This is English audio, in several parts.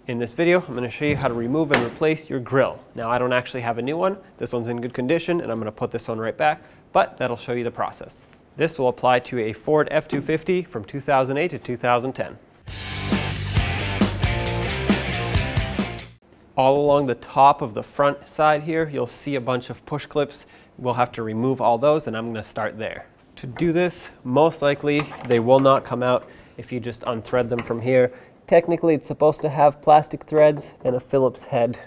In this video, I'm going to show you how to remove and replace your grill. Now, I don't actually have a new one. This one's in good condition, and I'm going to put this one right back, but that'll show you the process. This will apply to a Ford F-250 from 2008 to 2010. All along the top of the front side here, you'll see a bunch of push clips. We'll have to remove all those, and I'm going to start there. To do this, most likely they will not come out if you just unthread them from here. Technically, it's supposed to have plastic threads and a Phillips head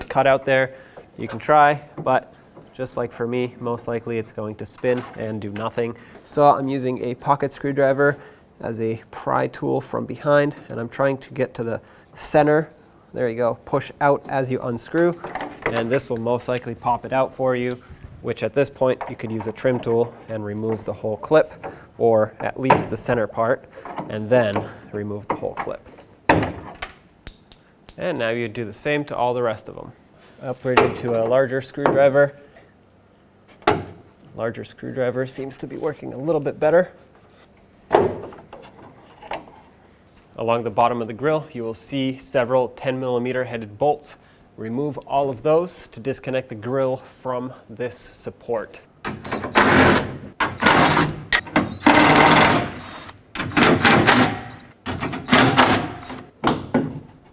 cut out there. You can try, but just like for me, most likely it's going to spin and do nothing. So I'm using a pocket screwdriver as a pry tool from behind, and I'm trying to get to the center. There you go. Push out as you unscrew, and this will most likely pop it out for you, which at this point you could use a trim tool and remove the whole clip, or at least the center part, and then remove the whole clip. And now you do the same to all the rest of them. Upgraded to a larger screwdriver. Larger screwdriver seems to be working a little bit better. Along the bottom of the grill, you will see several 10mm headed bolts. Remove all of those to disconnect the grill from this support.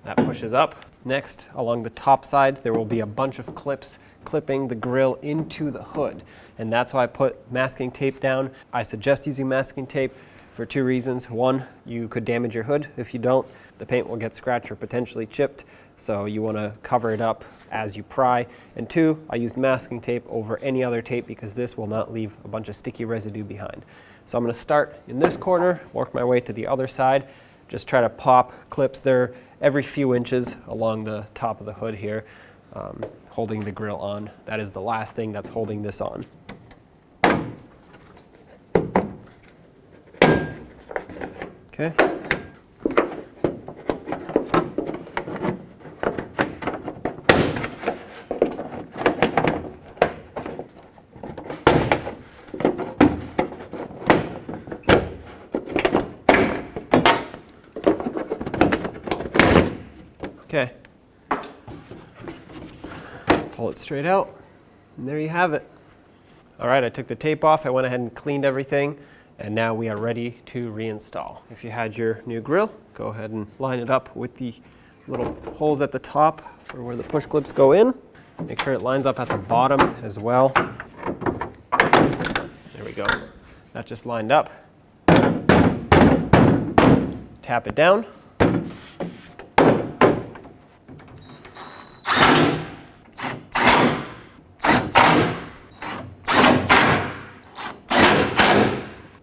That pushes up. Next, along the top side, there will be a bunch of clips clipping the grill into the hood. And that's why I put masking tape down. I suggest using masking tape for two reasons. One, you could damage your hood. If you don't, the paint will get scratched or potentially chipped. So you want to cover it up as you pry. And two, I used masking tape over any other tape because this will not leave a bunch of sticky residue behind. So I'm going to start in this corner, work my way to the other side. Just try to pop clips there every few inches along the top of the hood here, holding the grill on. That is the last thing that's holding this on. Okay. Okay. Pull it straight out, and there you have it. All right, I took the tape off. I went ahead and cleaned everything, and now we are ready to reinstall. If you had your new grill, go ahead and line it up with the little holes at the top for where the push clips go in. Make sure it lines up at the bottom as well. There we go. That just lined up. Tap it down.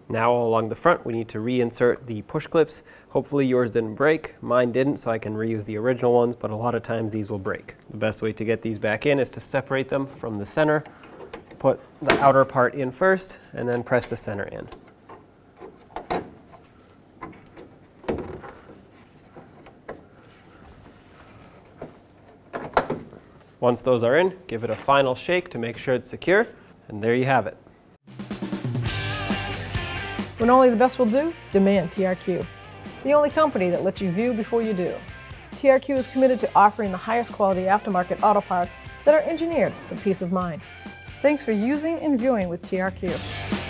Now along the front, we need to reinsert the push clips. Hopefully yours didn't break. Mine didn't, so I can reuse the original ones, but a lot of times these will break. The best way to get these back in is to separate them from the center. Put the outer part in first, and then press the center in. Once those are in, give it a final shake to make sure it's secure, and there you have it. When only the best will do, demand TRQ, the only company that lets you view before you do. TRQ is committed to offering the highest quality aftermarket auto parts that are engineered for peace of mind. Thanks for using and viewing with TRQ.